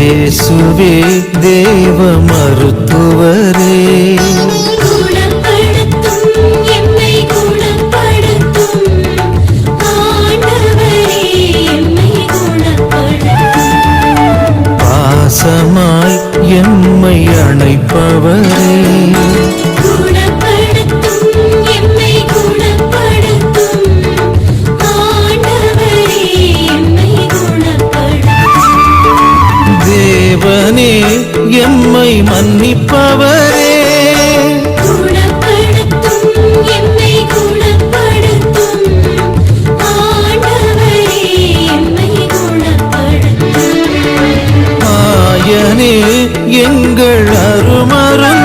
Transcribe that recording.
இயேசுவே தேவ மருத்துவரே, பாசமாய் எம்மை அணைப்பவரே, தேவனே எம்மை மன்னிப்பவரே, ஆயனே எங்கள் அருமருந்தே,